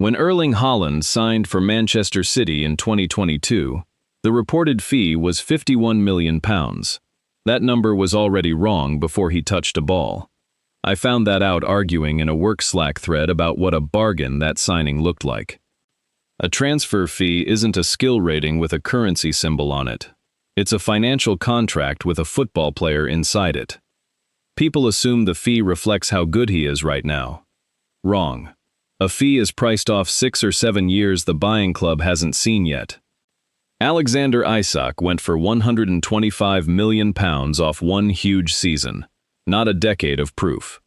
When Erling Haaland signed for Manchester City in 2022, the reported fee was £51 million. That number was already wrong before he touched a ball. I found that out arguing in a work Slack thread about what a bargain that signing looked like. A transfer fee isn't a skill rating with a currency symbol on it. It's a financial contract with a football player inside it. People assume the fee reflects how good he is right now. Wrong. A fee is priced off 6 or 7 years the buying club hasn't seen yet. Alexander Isak went for £125 million off one huge season, not a decade of proof.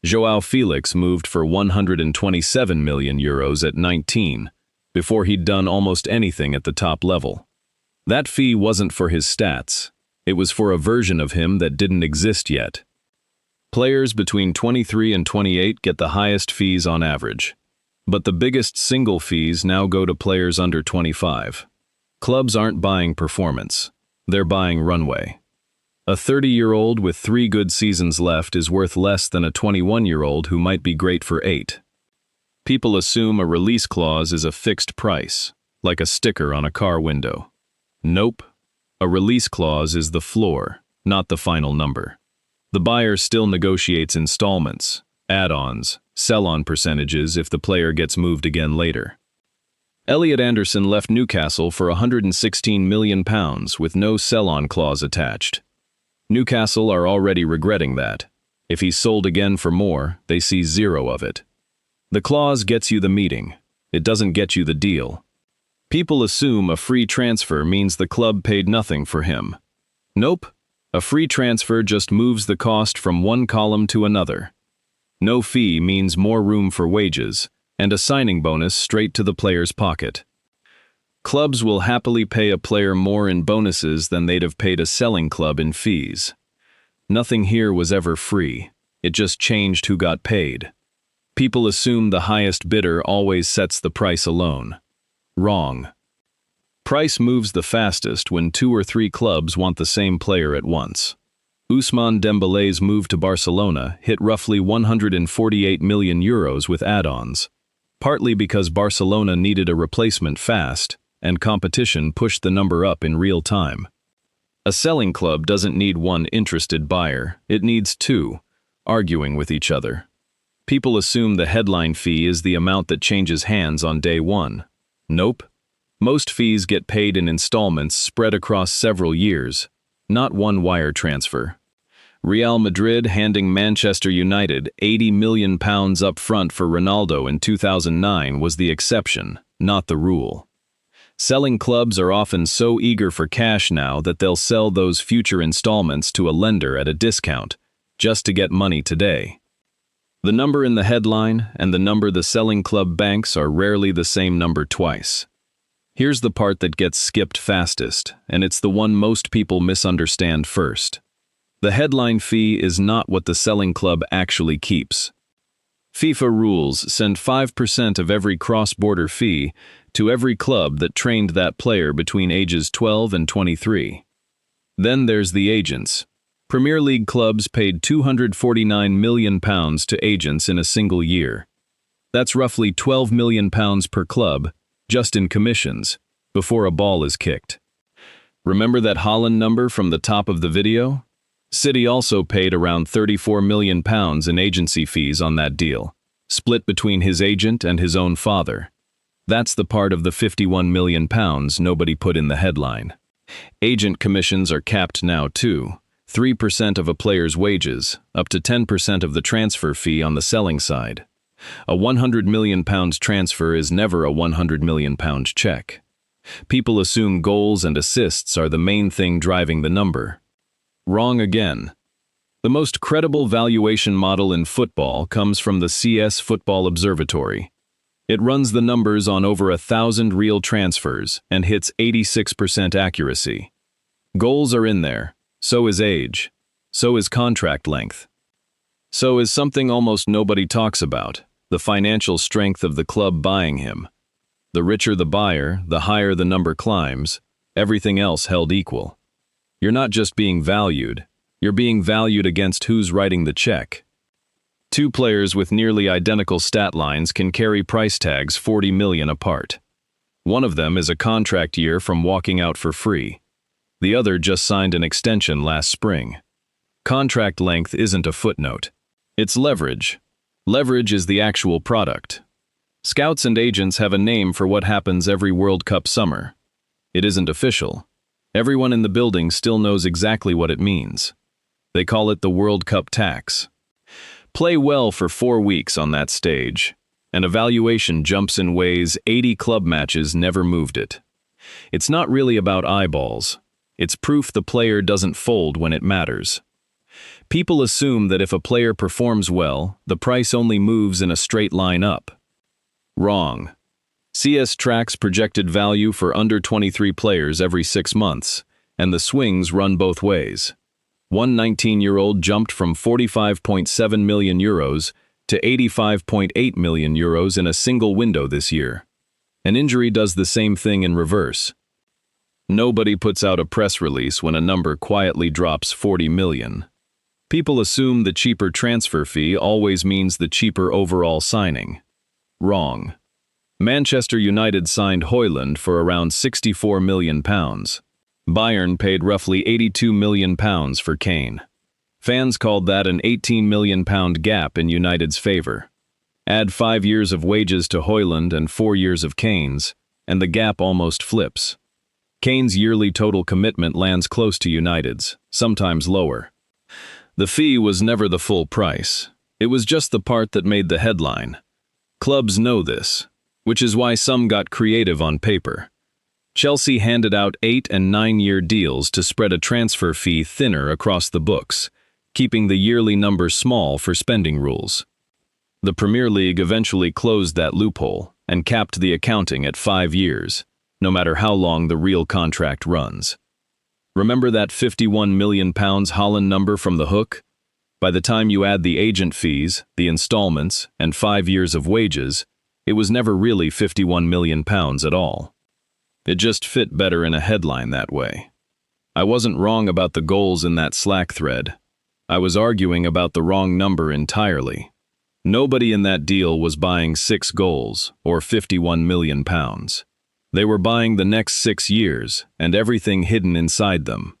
Joao Felix moved for €127 million at 19, before he'd done almost anything at the top level. That fee wasn't for his stats, it was for a version of him that didn't exist yet. Players between 23 and 28 get the highest fees on average, but the biggest single fees now go to players under 25. Clubs aren't buying performance, they're buying runway. A 30-year-old with 3 good seasons left is worth less than a 21-year-old who might be great for 8. People assume a release clause is a fixed price, like a sticker on a car window. Nope. A release clause is the floor, not the final number. The buyer still negotiates installments, add-ons, sell-on percentages if the player gets moved again later. Elliot Anderson left Newcastle for £116 million with no sell-on clause attached. Newcastle are already regretting that. If he's sold again for more, they see 0 of it. The clause gets you the meeting. It doesn't get you the deal. People assume a free transfer means the club paid nothing for him. Nope. A free transfer just moves the cost from one column to another. No fee means more room for wages, and a signing bonus straight to the player's pocket. Clubs will happily pay a player more in bonuses than they'd have paid a selling club in fees. Nothing here was ever free, it just changed who got paid. People assume the highest bidder always sets the price alone. Wrong. Price moves the fastest when 2 or 3 clubs want the same player at once. Ousmane Dembele's move to Barcelona hit roughly €148 million with add-ons, partly because Barcelona needed a replacement fast, and competition pushed the number up in real time. A selling club doesn't need one interested buyer, it needs 2, arguing with each other. People assume the headline fee is the amount that changes hands on day 1. Nope. Most fees get paid in installments spread across several years, not one wire transfer. Real Madrid handing Manchester United £80 million up front for Ronaldo in 2009 was the exception, not the rule. Selling clubs are often so eager for cash now that they'll sell those future installments to a lender at a discount, just to get money today. The number in the headline and the number the selling club banks are rarely the same number twice. Here's the part that gets skipped fastest, and it's the one most people misunderstand first. The headline fee is not what the selling club actually keeps. FIFA rules send 5% of every cross-border fee to every club that trained that player between ages 12 and 23. Then there's the agents. Premier League clubs paid £249 million to agents in a single year. That's roughly £12 million per club, just in commissions, before a ball is kicked. Remember that Haaland number from the top of the video? City also paid around £34 million in agency fees on that deal, split between his agent and his own father. That's the part of the £51 million nobody put in the headline. Agent commissions are capped now too. 3% of a player's wages, up to 10% of the transfer fee on the selling side. A £100 million transfer is never a £100 million check. People assume goals and assists are the main thing driving the number. Wrong again. The most credible valuation model in football comes from the CIES Football Observatory. It runs the numbers on over 1,000 real transfers and hits 86% accuracy. Goals are in there. So is age. So is contract length. So is something almost nobody talks about, the financial strength of the club buying him. The richer the buyer, the higher the number climbs, everything else held equal. You're not just being valued, you're being valued against who's writing the check. Two players with nearly identical stat lines can carry price tags 40 million apart. One of them is a contract year from walking out for free. The other just signed an extension last spring. Contract length isn't a footnote. It's leverage. Leverage is the actual product. Scouts and agents have a name for what happens every World Cup summer. It isn't official. Everyone in the building still knows exactly what it means. They call it the World Cup tax. Play well for 4 weeks on that stage, and evaluation jumps in ways 80 club matches never moved it. It's not really about eyeballs. It's proof the player doesn't fold when it matters. People assume that if a player performs well, the price only moves in a straight line up. Wrong. CIES tracks projected value for under 23 players every 6 months, and the swings run both ways. One 19-year-old jumped from 45.7 million euros to 85.8 million euros in a single window this year. An injury does the same thing in reverse. Nobody puts out a press release when a number quietly drops 40 million. People assume the cheaper transfer fee always means the cheaper overall signing. Wrong. Manchester United signed Højlund for around £64 million. Bayern paid roughly £82 million for Kane. Fans called that an £18 million gap in United's favor. Add 5 years of wages to Højlund and 4 years of Kane's, and the gap almost flips. Kane's yearly total commitment lands close to United's, sometimes lower. The fee was never the full price. It was just the part that made the headline. Clubs know this, which is why some got creative on paper. Chelsea handed out 8- and 9-year deals to spread a transfer fee thinner across the books, keeping the yearly number small for spending rules. The Premier League eventually closed that loophole and capped the accounting at 5 years, no matter how long the real contract runs. Remember that £51 million Haaland number from the hook? By the time you add the agent fees, the installments, and 5 years of wages, it was never really £51 million at all. It just fit better in a headline that way. I wasn't wrong about the goals in that Slack thread. I was arguing about the wrong number entirely. Nobody in that deal was buying 6 goals or £51 million. They were buying the next 6 years and everything hidden inside them.